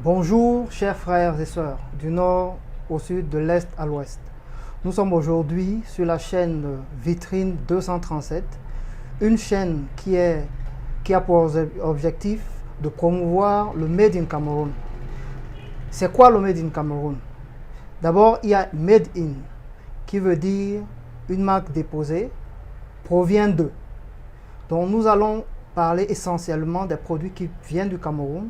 Bonjour chers frères et sœurs du nord au sud, de l'est à l'ouest. Nous sommes aujourd'hui sur la chaîne Vitrine 237, une chaîne qui a pour objectif de promouvoir le Made in Cameroun. C'est quoi le Made in Cameroun? D'abord, il y a Made in, qui veut dire une marque déposée, provient de. Donc nous allons parler essentiellement des produits qui viennent du Cameroun,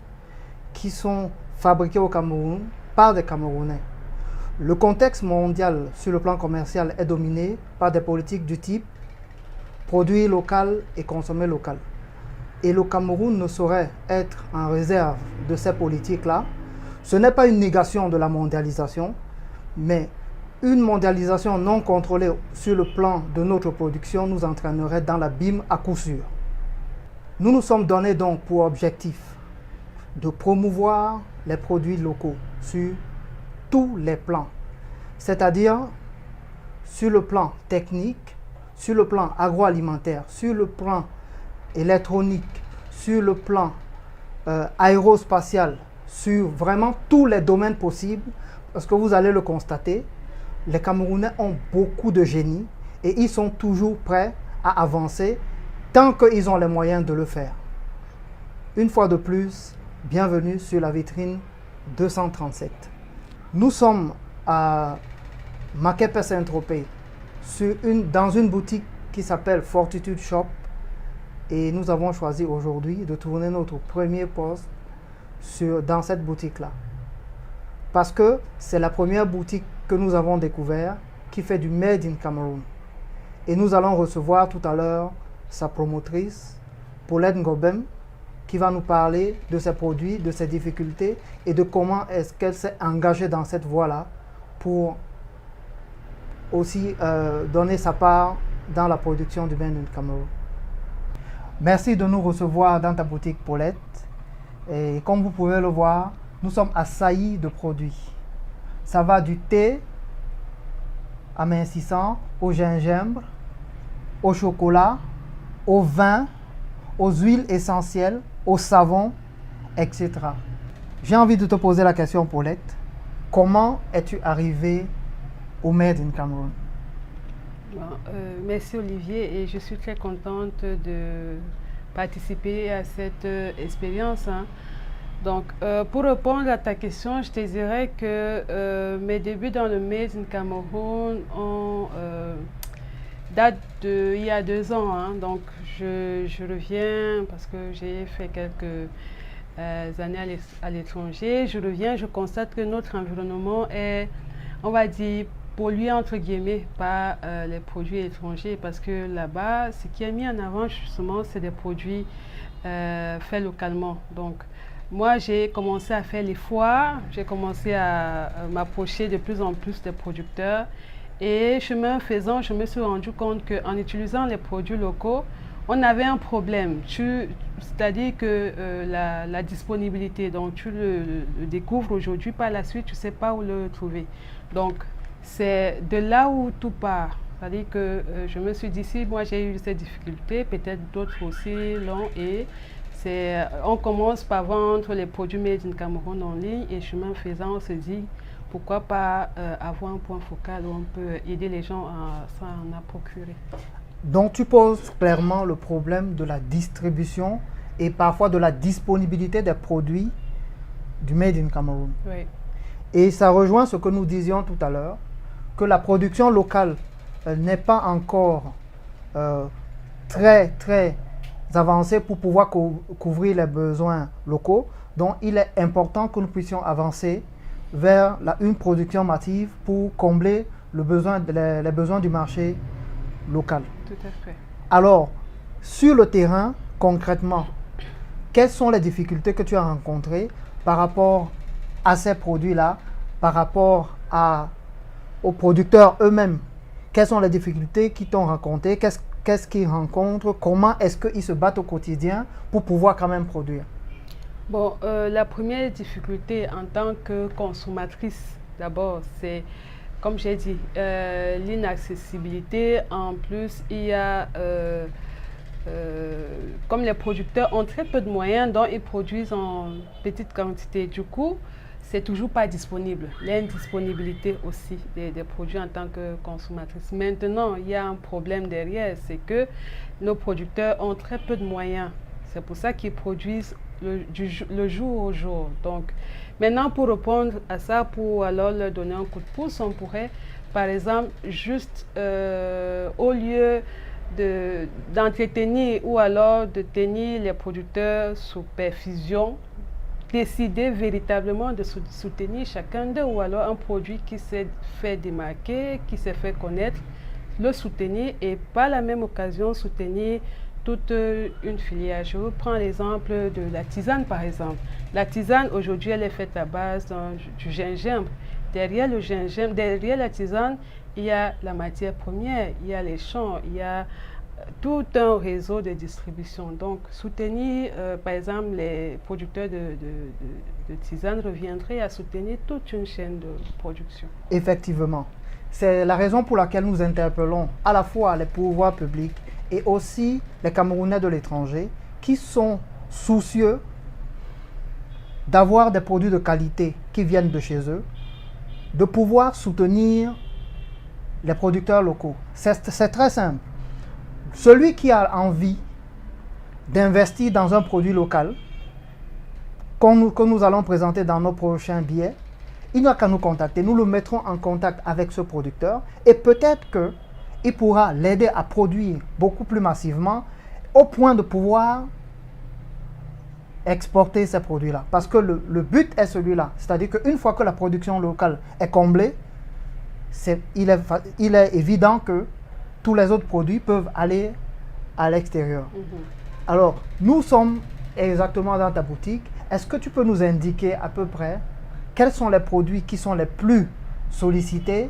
qui sont fabriqués au Cameroun par des Camerounais. Le contexte mondial sur le plan commercial est dominé par des politiques du type produire local et consommer local. Et le Cameroun ne saurait être en réserve de ces politiques-là. Ce n'est pas une négation de la mondialisation, mais une mondialisation non contrôlée sur le plan de notre production nous entraînerait dans l'abîme à coup sûr. Nous nous sommes donnés donc pour objectif de promouvoir les produits locaux sur tous les plans, c'est-à-dire sur le plan technique, sur le plan agroalimentaire, sur le plan électronique, sur le plan aérospatial, sur vraiment tous les domaines possibles, parce que vous allez le constater, les Camerounais ont beaucoup de génie et ils sont toujours prêts à avancer tant qu'ils ont les moyens de le faire. Une fois de plus, bienvenue sur la vitrine 237. Nous sommes à Makepe Saint-Tropez, dans une boutique qui s'appelle Fortitude Shop, et nous avons choisi aujourd'hui de tourner notre premier poste dans cette boutique-là. Parce que c'est la première boutique que nous avons découverte qui fait du Made in Cameroun. Et nous allons recevoir tout à l'heure sa promotrice, Paulette Ngobem, qui va nous parler de ses produits, de ses difficultés et de comment est-ce qu'elle s'est engagée dans cette voie-là pour aussi donner sa part dans la production du Made in Cameroun. Merci de nous recevoir dans ta boutique, Paulette. Et comme vous pouvez le voir, nous sommes assaillis de produits. Ça va du thé amincissant, au gingembre, au chocolat, au vin, aux huiles essentielles, au savon, etc. J'ai envie de te poser la question, Paulette. Comment es-tu arrivée au Made in Cameroun? Merci Olivier, et je suis très contente de participer à cette expérience. Donc, pour répondre à ta question, je te dirais que mes débuts dans le Made in Cameroun datent d'il y a 2 ans. Donc, je reviens parce que j'ai fait quelques années à l'étranger. Je reviens, je constate que notre environnement est, on va dire, pollué entre guillemets par les produits étrangers, parce que là-bas, ce qui est mis en avant justement, c'est des produits faits localement. Donc, moi, j'ai commencé à faire les foires, j'ai commencé à m'approcher de plus en plus des producteurs, et chemin faisant, je me suis rendu compte qu'en utilisant les produits locaux, on avait un problème, c'est-à-dire que la disponibilité, donc tu le découvres aujourd'hui, par la suite, tu ne sais pas où le trouver. Donc, c'est de là où tout part. C'est-à-dire que je me suis dit, si moi j'ai eu ces difficultés, peut-être d'autres aussi l'ont, et on commence par vendre les produits Made in Cameroun en ligne, et chemin faisant, on se dit, pourquoi pas avoir un point focal où on peut aider les gens à s'en procurer. Donc tu poses clairement le problème de la distribution et parfois de la disponibilité des produits du Made in Cameroun. Oui. Et ça rejoint ce que nous disions tout à l'heure, que la production locale n'est pas encore très avancée pour pouvoir couvrir les besoins locaux. Donc il est important que nous puissions avancer vers une production massive pour combler les besoins du marché local. Tout à fait. Alors, sur le terrain, concrètement, quelles sont les difficultés que tu as rencontrées par rapport à ces produits-là, par rapport aux producteurs eux-mêmes? Quelles sont les difficultés qu'ils t'ont rencontrées? Qu'est-ce qu'ils rencontrent? Comment est-ce qu'ils se battent au quotidien pour pouvoir quand même produire? Bon, la première difficulté en tant que consommatrice, d'abord, c'est, comme j'ai dit, l'inaccessibilité. En plus, il y a comme les producteurs ont très peu de moyens, donc ils produisent en petite quantité. Du coup, c'est toujours pas disponible. L'indisponibilité aussi des produits en tant que consommatrice. Maintenant, il y a un problème derrière, c'est que nos producteurs ont très peu de moyens. C'est pour ça qu'ils produisent le jour au jour. Donc, maintenant, pour répondre à ça, pour alors leur donner un coup de pouce, on pourrait, par exemple, juste au lieu d'entretenir ou alors de tenir les producteurs sous perfusion, décider véritablement de soutenir chacun d'eux, ou alors un produit qui s'est fait démarquer, qui s'est fait connaître, le soutenir et par la même occasion soutenir toute une filière. Je reprends l'exemple de la tisane par exemple. La tisane aujourd'hui elle est faite à base du gingembre. Derrière le gingembre, derrière la tisane, il y a la matière première, il y a les champs, il y a tout un réseau de distribution. Donc, soutenir, par exemple, les producteurs de tisane reviendrait à soutenir toute une chaîne de production. Effectivement. C'est la raison pour laquelle nous interpellons à la fois les pouvoirs publics et aussi les Camerounais de l'étranger qui sont soucieux d'avoir des produits de qualité qui viennent de chez eux, de pouvoir soutenir les producteurs locaux. C'est très simple. Celui qui a envie d'investir dans un produit local, que nous allons présenter dans nos prochains billets, il n'a qu'à nous contacter. Nous le mettrons en contact avec ce producteur et peut-être qu'il pourra l'aider à produire beaucoup plus massivement au point de pouvoir exporter ces produits-là. Parce que le but est celui-là. C'est-à-dire qu'une fois que la production locale est comblée, il est évident que tous les autres produits peuvent aller à l'extérieur. Alors, nous sommes exactement dans ta boutique. Est-ce que tu peux nous indiquer à peu près quels sont les produits qui sont les plus sollicités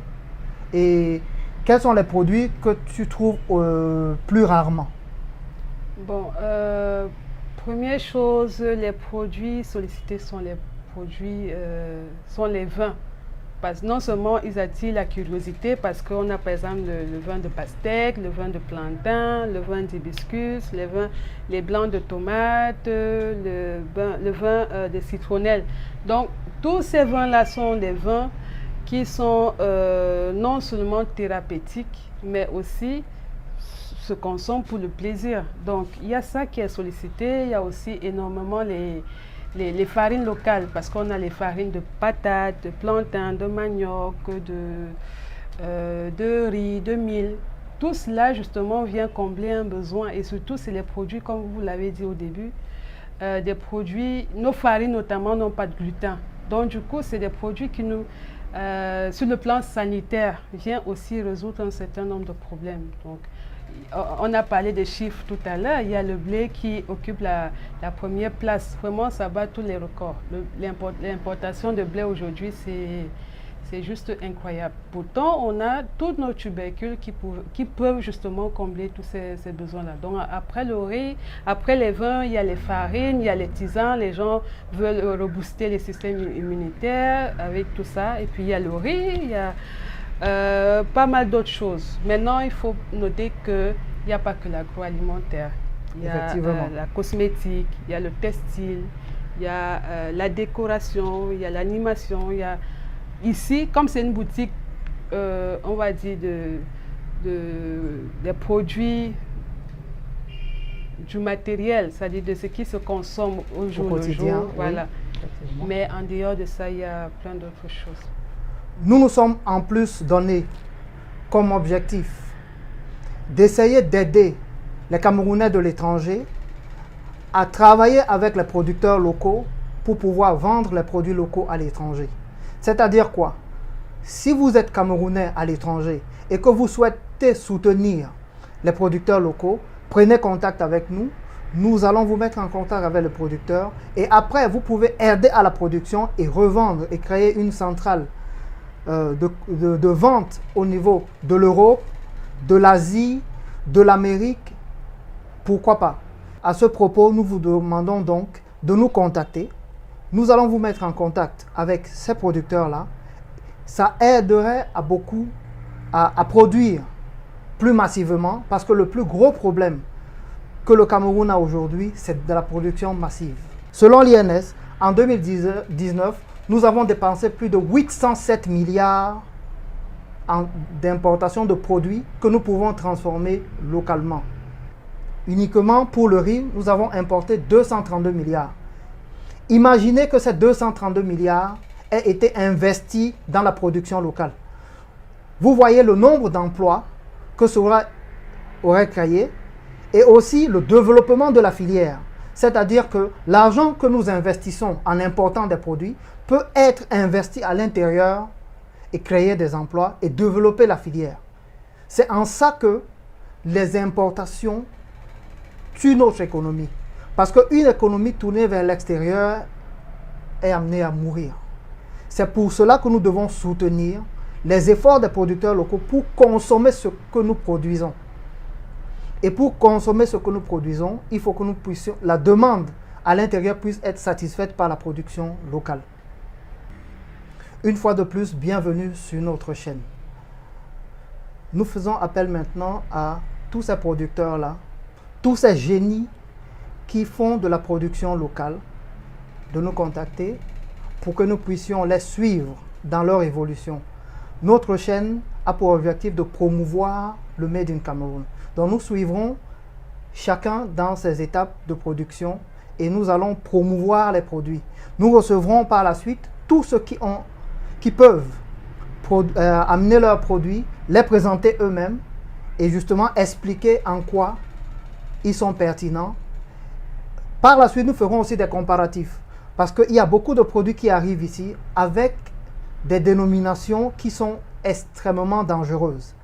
et quels sont les produits que tu trouves plus rarement? Bon, première chose, les produits sollicités sont les vins. Parce que non seulement ils attirent la curiosité, parce qu'on a par exemple le vin de pastèque, le vin de plantain, le vin d'hibiscus, les blancs de tomates, le vin de citronnelle. Donc tous ces vins-là sont des vins qui sont non seulement thérapeutiques, mais aussi se consomment pour le plaisir. Donc il y a ça qui est sollicité, il y a aussi énormément les farines locales, parce qu'on a les farines de patates, de plantain, de manioc, de riz, de mil. Tout cela, justement, vient combler un besoin. Et surtout, c'est les produits, comme vous l'avez dit au début, des produits, nos farines notamment, n'ont pas de gluten. Donc, du coup, c'est des produits qui nous, sur le plan sanitaire, viennent aussi résoudre un certain nombre de problèmes. Donc, on a parlé des chiffres tout à l'heure. Il y a le blé qui occupe la première place. Vraiment, ça bat tous les records. L'importation de blé aujourd'hui, c'est juste incroyable. Pourtant, on a tous nos tubercules qui peuvent justement combler tous ces besoins-là. Donc, après le riz, après les vins, il y a les farines, il y a les tisanes. Les gens veulent rebooster les systèmes immunitaires avec tout ça. Et puis, il y a le riz, il y a pas mal d'autres choses. Maintenant, il faut noter qu'il n'y a pas que l'agroalimentaire. Il y a la cosmétique, il y a le textile, il y a la décoration, il y a l'animation. Ici, comme c'est une boutique, on va dire, des produits, du matériel, c'est-à-dire de ce qui se consomme au jour le jour. Voilà. Oui, mais en dehors de ça, il y a plein d'autres choses. Nous nous sommes en plus donné comme objectif d'essayer d'aider les Camerounais de l'étranger à travailler avec les producteurs locaux pour pouvoir vendre les produits locaux à l'étranger. C'est-à-dire quoi? Si vous êtes Camerounais à l'étranger et que vous souhaitez soutenir les producteurs locaux, prenez contact avec nous. Nous allons vous mettre en contact avec le producteur et après, vous pouvez aider à la production et revendre et créer une centrale de vente au niveau de l'Europe, de l'Asie, de l'Amérique, pourquoi pas. À ce propos, nous vous demandons donc de nous contacter. Nous allons vous mettre en contact avec ces producteurs-là. Ça aiderait à beaucoup à produire plus massivement parce que le plus gros problème que le Cameroun a aujourd'hui, c'est de la production massive. Selon l'INS, en 2019, nous avons dépensé plus de 807 milliards d'importation de produits que nous pouvons transformer localement. Uniquement pour le riz, nous avons importé 232 milliards. Imaginez que ces 232 milliards aient été investis dans la production locale. Vous voyez le nombre d'emplois que cela aurait créé et aussi le développement de la filière. C'est-à-dire que l'argent que nous investissons en important des produits peut être investi à l'intérieur et créer des emplois et développer la filière. C'est en ça que les importations tuent notre économie. Parce qu'une économie tournée vers l'extérieur est amenée à mourir. C'est pour cela que nous devons soutenir les efforts des producteurs locaux pour consommer ce que nous produisons. Et pour consommer ce que nous produisons, il faut que nous puissions, la demande à l'intérieur puisse être satisfaite par la production locale. Une fois de plus, bienvenue sur notre chaîne. Nous faisons appel maintenant à tous ces producteurs-là, tous ces génies qui font de la production locale, de nous contacter pour que nous puissions les suivre dans leur évolution. Notre chaîne a pour objectif de promouvoir le Made in Cameroun. Donc nous suivrons chacun dans ses étapes de production et nous allons promouvoir les produits. Nous recevrons par la suite tous ceux qui peuvent amener leurs produits, les présenter eux-mêmes et justement expliquer en quoi ils sont pertinents. Par la suite, nous ferons aussi des comparatifs parce qu'il y a beaucoup de produits qui arrivent ici avec des dénominations qui sont extrêmement dangereuses.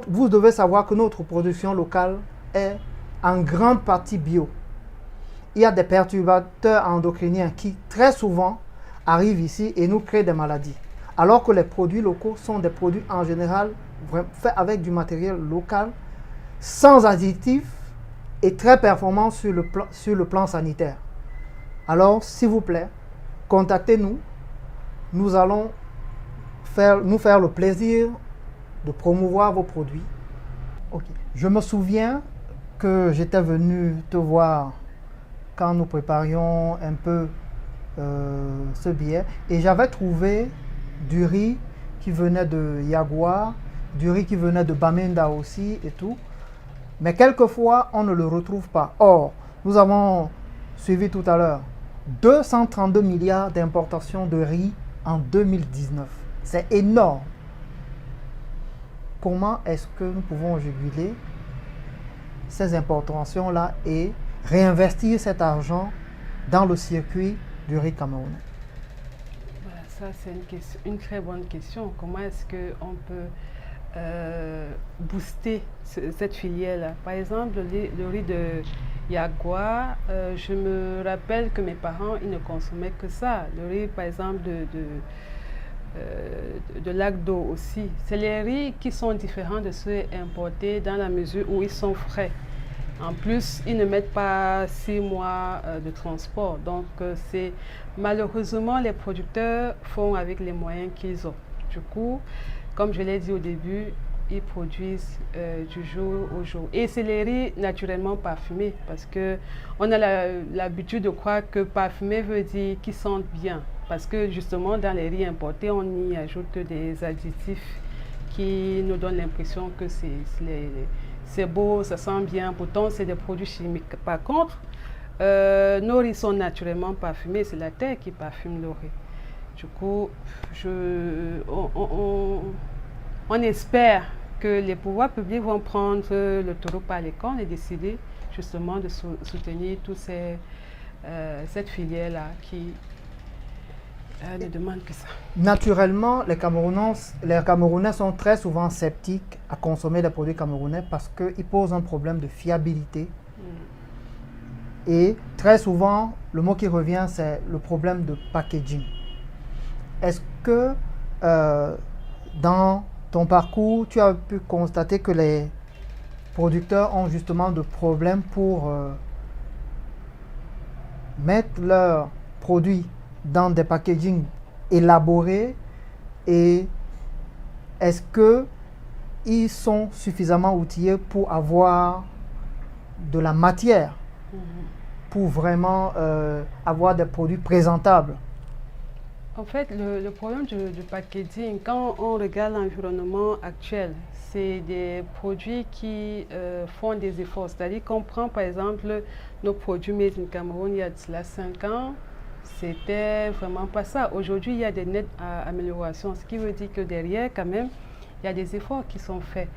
Vous devez savoir que notre production locale est en grande partie bio. Il y a des perturbateurs endocriniens qui très souvent arrivent ici et nous créent des maladies. Alors que les produits locaux sont des produits en général faits avec du matériel local, sans additifs et très performants sur le plan sanitaire. Alors, s'il vous plaît, contactez-nous. Nous allons nous faire le plaisir de promouvoir vos produits. Okay. Je me souviens que j'étais venu te voir quand nous préparions un peu ce billet et j'avais trouvé du riz qui venait de Yagoua, du riz qui venait de Bamenda aussi et tout. Mais quelquefois, on ne le retrouve pas. Or, nous avons suivi tout à l'heure 232 milliards d'importations de riz en 2019. C'est énorme. Comment est-ce que nous pouvons juguler ces importations-là et réinvestir cet argent dans le circuit du riz camerounais? Voilà, ça c'est une très bonne question. Comment est-ce qu'on peut booster cette filière-là? Par exemple, le riz de Yagoua, je me rappelle que mes parents, ils ne consommaient que ça. Le riz, par exemple, de lac d'eau aussi. C'est les riz qui sont différents de ceux importés dans la mesure où ils sont frais. En plus, ils ne mettent pas 6 mois de transport. Donc, malheureusement, les producteurs font avec les moyens qu'ils ont. Du coup, comme je l'ai dit au début, ils produisent du jour au jour. Et c'est les riz naturellement parfumés parce qu'on a l'habitude de croire que parfumé veut dire qu'ils sentent bien. Parce que justement, dans les riz importés, on y ajoute des additifs qui nous donnent l'impression que c'est beau, ça sent bien. Pourtant, c'est des produits chimiques. Par contre, nos riz sont naturellement parfumés. C'est la terre qui parfume le riz. Du coup, on espère que les pouvoirs publics vont prendre le taureau par les cornes et décider justement de soutenir toute cette filière-là qui ne demande que ça. Naturellement, les Camerounais sont très souvent sceptiques à consommer les produits camerounais parce qu'ils posent un problème de fiabilité. Et très souvent, le mot qui revient, c'est le problème de packaging. Est-ce que dans ton parcours, tu as pu constater que les producteurs ont justement de problèmes pour mettre leurs produits dans des packaging élaborés et est-ce qu'ils sont suffisamment outillés pour avoir de la matière pour vraiment avoir des produits présentables. En fait, le problème du packaging, quand on regarde l'environnement actuel, c'est des produits qui font des efforts. C'est-à-dire qu'on prend par exemple nos produits made in Cameroun il y a de cela 5 ans, c'était vraiment pas ça. Aujourd'hui, il y a des nettes améliorations, ce qui veut dire que derrière, quand même, il y a des efforts qui sont faits.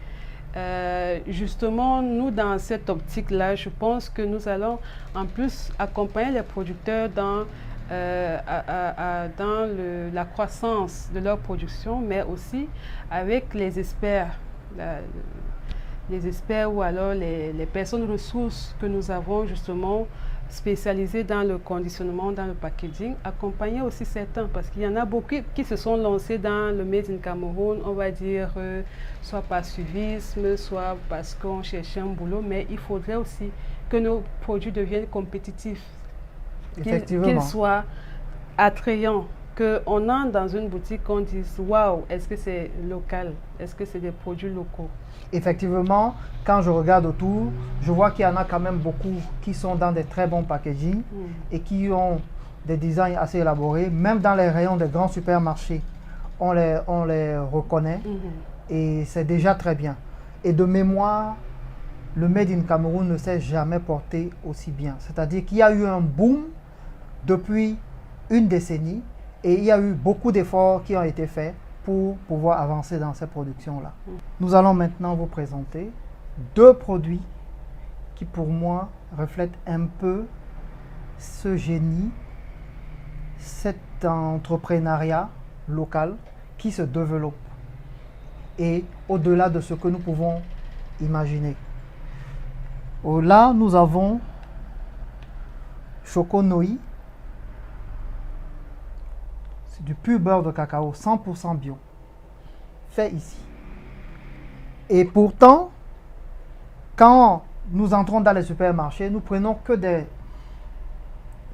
Justement, nous, dans cette optique-là, je pense que nous allons en plus accompagner les producteurs dans la croissance de leur production, mais aussi avec les experts, ou alors les personnes ressources que nous avons justement spécialisées dans le conditionnement, dans le packaging, accompagner aussi certains, parce qu'il y en a beaucoup qui se sont lancés dans le Made in Cameroun, on va dire, soit par suivisme, soit parce qu'on cherchait un boulot, mais il faudrait aussi que nos produits deviennent compétitifs, qu'ils soient attrayants, qu'on entre dans une boutique, qu'on dise waouh, est-ce que c'est local, est-ce que c'est des produits locaux? Effectivement, quand je regarde autour, je vois qu'il y en a quand même beaucoup qui sont dans des très bons packaging et qui ont des designs assez élaborés. Même dans les rayons des grands supermarchés, on les reconnaît et c'est déjà très bien. Et de mémoire, le Made in Cameroun ne s'est jamais porté aussi bien. C'est-à-dire qu'il y a eu un boom depuis une décennie et il y a eu beaucoup d'efforts qui ont été faits pour pouvoir avancer dans ces productions-là. Nous allons maintenant vous présenter 2 produits qui pour moi reflètent un peu ce génie, cet entrepreneuriat local qui se développe et au-delà de ce que nous pouvons imaginer. Là, nous avons Choco Noi. C'est du pur beurre de cacao, 100% bio, fait ici. Et pourtant, quand nous entrons dans les supermarchés, nous prenons que des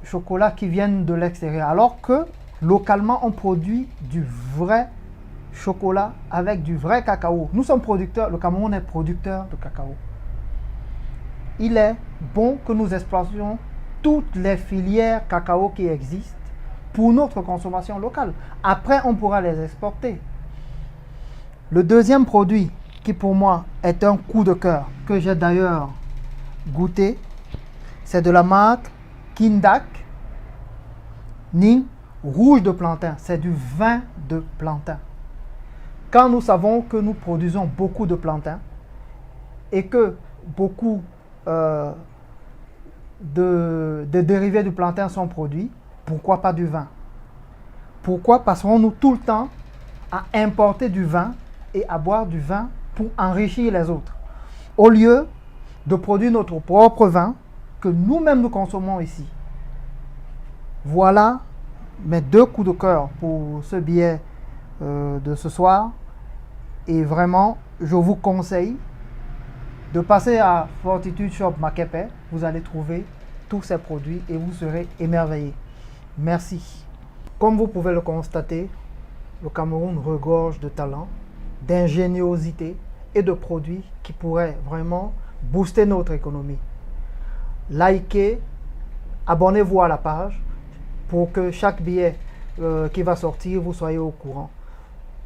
chocolats qui viennent de l'extérieur, alors que localement, on produit du vrai chocolat avec du vrai cacao. Nous sommes producteurs, le Cameroun est producteur de cacao. Il est bon que nous exploitions toutes les filières cacao qui existent pour notre consommation locale. Après, on pourra les exporter. Le deuxième produit qui pour moi est un coup de cœur, que j'ai d'ailleurs goûté, c'est de la marque Kindak Ning rouge de plantain. C'est du vin de plantain. Quand nous savons que nous produisons beaucoup de plantain et que beaucoup de dérivés du plantain sont produits, pourquoi pas du vin? Pourquoi passons-nous tout le temps à importer du vin et à boire du vin pour enrichir les autres, au lieu de produire notre propre vin que nous-mêmes nous consommons ici? Voilà mes 2 coups de cœur pour ce billet de ce soir. Et vraiment, je vous conseille de passer à Fortitude Shop Makepe. Vous allez trouver tous ces produits et vous serez émerveillés. Merci. Comme vous pouvez le constater, le Cameroun regorge de talent, d'ingéniosité et de produits qui pourraient vraiment booster notre économie. Likez, abonnez-vous à la page pour que chaque billet qui va sortir, vous soyez au courant.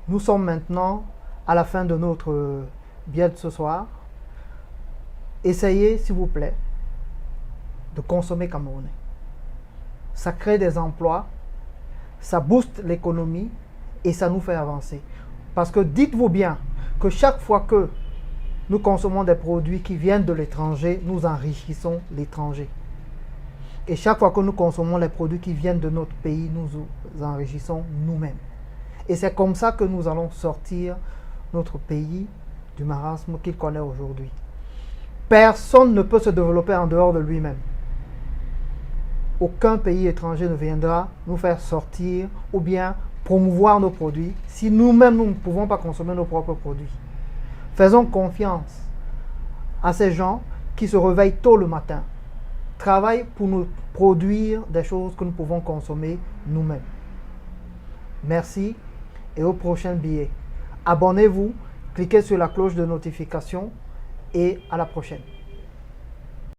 Nous sommes maintenant à la fin de notre billet de ce soir. Essayez, s'il vous plaît, de consommer camerounais. Ça crée des emplois, ça booste l'économie et ça nous fait avancer. Parce que dites-vous bien que chaque fois que nous consommons des produits qui viennent de l'étranger, nous enrichissons l'étranger. Et chaque fois que nous consommons les produits qui viennent de notre pays, nous enrichissons nous-mêmes. Et c'est comme ça que nous allons sortir notre pays du marasme qu'il connaît aujourd'hui. Personne ne peut se développer en dehors de lui-même. Aucun pays étranger ne viendra nous faire sortir ou bien promouvoir nos produits si nous-mêmes nous ne pouvons pas consommer nos propres produits. Faisons confiance à ces gens qui se réveillent tôt le matin, travaillent pour nous produire des choses que nous pouvons consommer nous-mêmes. Merci et au prochain billet. Abonnez-vous, cliquez sur la cloche de notification et à la prochaine.